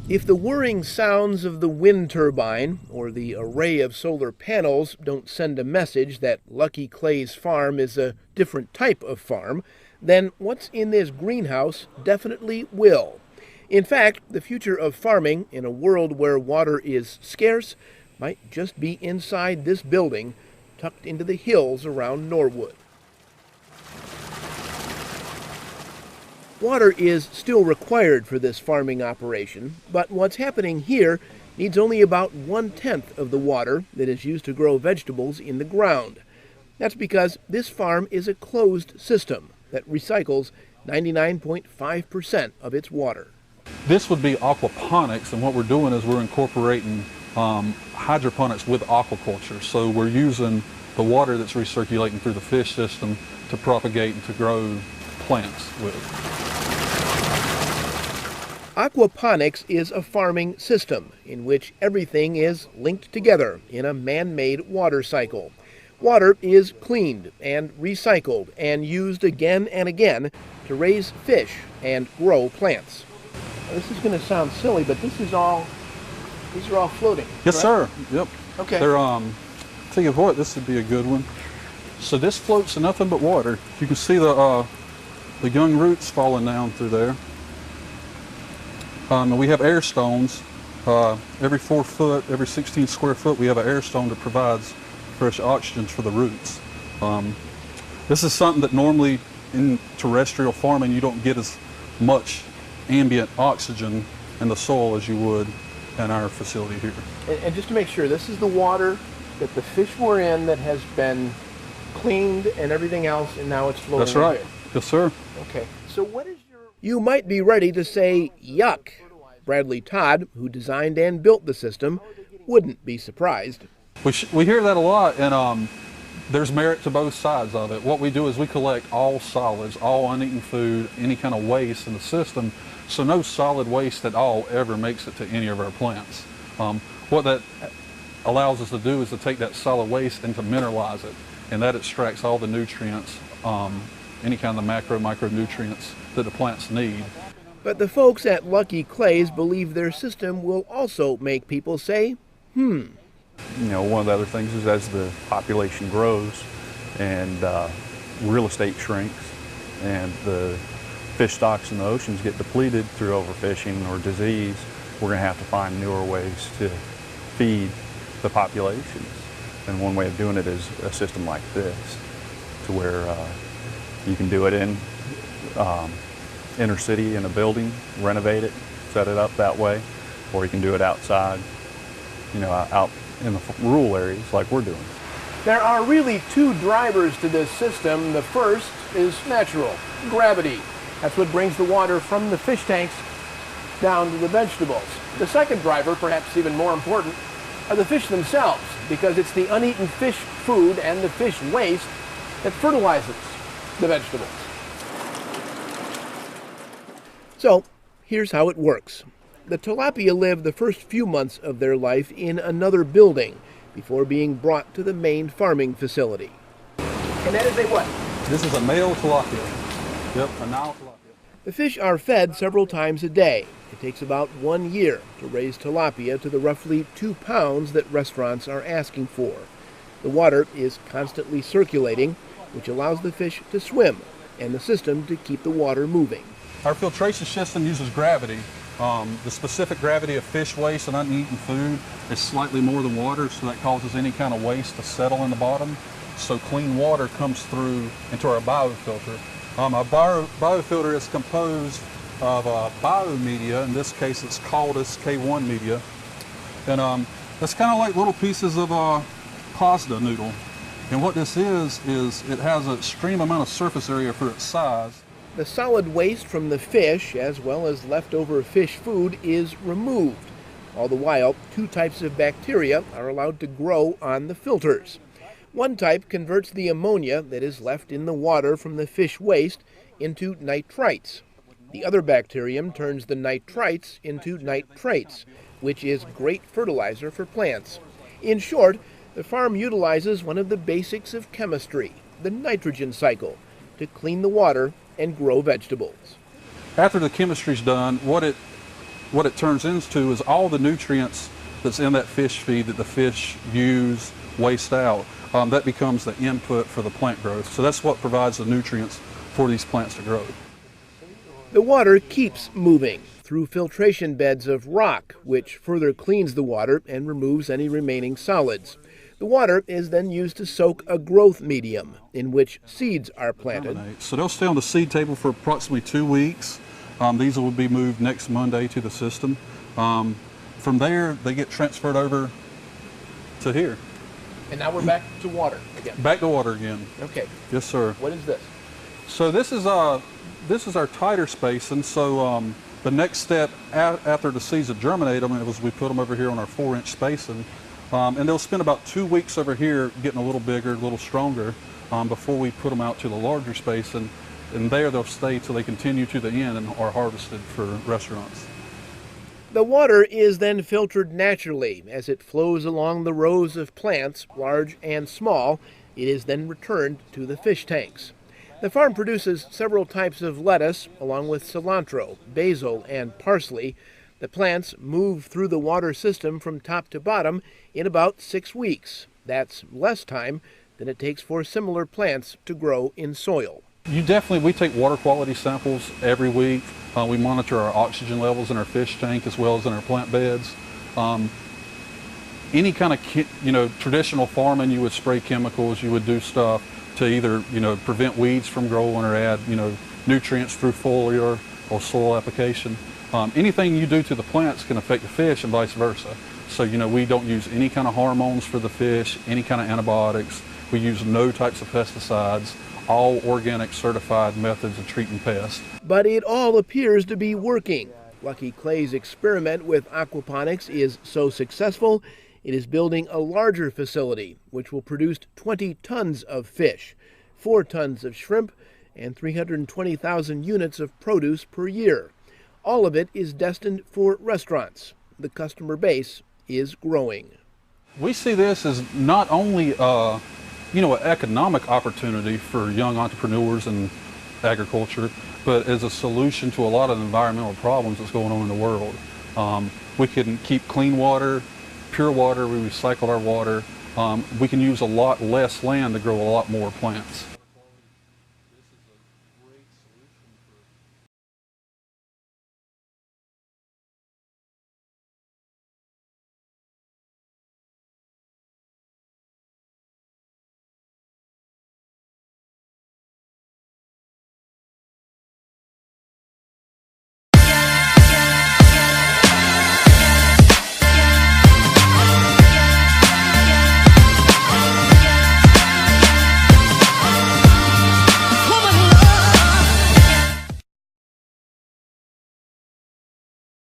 If the whirring sounds of the wind turbine or the array of solar panels don't send a message that Lucky Clay's farm is a different type of farm, then what's in this greenhouse definitely will. In fact, the future of farming in a world where water is scarce might just be inside this building, tucked into the hills around Norwood. Water is still required for this farming operation, but what's happening here needs only about 1/10 of the water that is used to grow vegetables in the ground. That's because this farm is a closed system that recycles 99.5% of its water. This would be aquaponics, and what we're doing is we're incorporating hydroponics with aquaculture. So we're using the water that's recirculating through the fish system to propagate and to grow plants with. Aquaponics is a farming system in which everything is linked together in a man-made water cycle. Water is cleaned and recycled and used again and again to raise fish and grow plants. Now, this is going to sound silly, but these are all floating. Yes, correct? sir. Yep. Okay. They're tell you what, this would be a good one. So this floats in nothing but water. You can see the young roots falling down through there. And we have air stones. Every 4 foot, every 16 square foot, we have an air stone that provides fresh oxygen for the roots. This is something that normally in terrestrial farming you don't get as much ambient oxygen in the soil as you would in our facility here. And just to make sure, this is the water that the fish were in that has been cleaned and everything else, and now it's floating. That's right. Here. Yes, sir. Okay. So what is your... You might be ready to say, yuck. Bradley Todd, who designed and built the system, wouldn't be surprised. We hear that a lot, and there's merit to both sides of it. What we do is we collect all solids, all uneaten food, any kind of waste in the system, so no solid waste at all ever makes it to any of our plants. What that allows us to do is to take that solid waste and to mineralize it, and that extracts all the nutrients, any kind of micronutrients that the plants need. But the folks at Lucky Clay's believe their system will also make people say, You know, one of the other things is as the population grows and real estate shrinks and the fish stocks in the oceans get depleted through overfishing or disease, we're going to have to find newer ways to feed the populations. And one way of doing it is a system like this, to where you can do it in inner city in a building, renovate it, set it up that way, or you can do it outside, you know, out in the rural areas like we're doing. there are really two drivers to this system. The first is natural, gravity. That's what brings the water from the fish tanks down to the vegetables. The second driver, perhaps even more important, are the fish themselves, because it's the uneaten fish food and the fish waste that fertilizes the vegetables. So, here's how it works. The tilapia live the first few months of their life in another building before being brought to the main farming facility. And that is a what? This is a male tilapia. Yep, a Nile tilapia. The fish are fed several times a day. It takes about 1 year to raise tilapia to the roughly 2 pounds that restaurants are asking for. The water is constantly circulating, which allows the fish to swim and the system to keep the water moving. Our filtration system uses gravity. The specific gravity of fish waste and uneaten food is slightly more than water, so that causes any kind of waste to settle in the bottom. So clean water comes through into our biofilter. Our biofilter is composed of biomedia. In this case, it's called as K1 media. And it's kind of like little pieces of pasta noodle. And what this is it has an extreme amount of surface area for its size. The solid waste from the fish, as well as leftover fish food, is removed. All the while, 2 types of bacteria are allowed to grow on the filters. One type converts the ammonia that is left in the water from the fish waste into nitrites. The other bacterium turns the nitrites into nitrates, which is great fertilizer for plants. In short, the farm utilizes one of the basics of chemistry, the nitrogen cycle, to clean the water and grow vegetables. After the chemistry's done, what it what it turns into is all the nutrients that's in that fish feed that the fish use, waste out, that becomes the input for the plant growth. So that's what provides the nutrients for these plants to grow. The water keeps moving through filtration beds of rock, which further cleans the water and removes any remaining solids. The water is then used to soak a growth medium in which seeds are planted. So they'll stay on the seed table for approximately 2 weeks. These will be moved next Monday to the system. From there, they get transferred over to here. And now we're back to water again. Back to water again. Okay. Yes, sir. What is this? So this is our tighter space, and so the next step after the seeds have germinated them was we put them over here on our 4-inch spacing, and they'll spend about 2 weeks over here getting a little bigger, a little stronger, before we put them out to the larger space, and there they'll stay till they continue to the end and are harvested for restaurants. The water is then filtered naturally as it flows along the rows of plants, large and small. It is then returned to the fish tanks. The farm produces several types of lettuce, along with cilantro, basil, and parsley. The plants move through the water system from top to bottom in about 6 weeks. That's less time than it takes for similar plants to grow in soil. We take water quality samples every week. We monitor our oxygen levels in our fish tank as well as in our plant beds. Any kind of traditional farming, you would spray chemicals, you would do stuff to either prevent weeds from growing or add nutrients through foliar or soil application. Anything you do to the plants can affect the fish and vice versa. So we don't use any kind of hormones for the fish, any kind of antibiotics. We use no types of pesticides, all organic certified methods of treating pests. But it all appears to be working. Lucky Clay's experiment with aquaponics is so successful, it is building a larger facility which will produce 20 tons of fish, 4 tons of shrimp, and 320,000 units of produce per year. All of it is destined for restaurants. The customer base is growing. We see this as not only an economic opportunity for young entrepreneurs in agriculture, but as a solution to a lot of the environmental problems that's going on in the world. We can keep clean water, pure water, we recycle our water. We can use a lot less land to grow a lot more plants.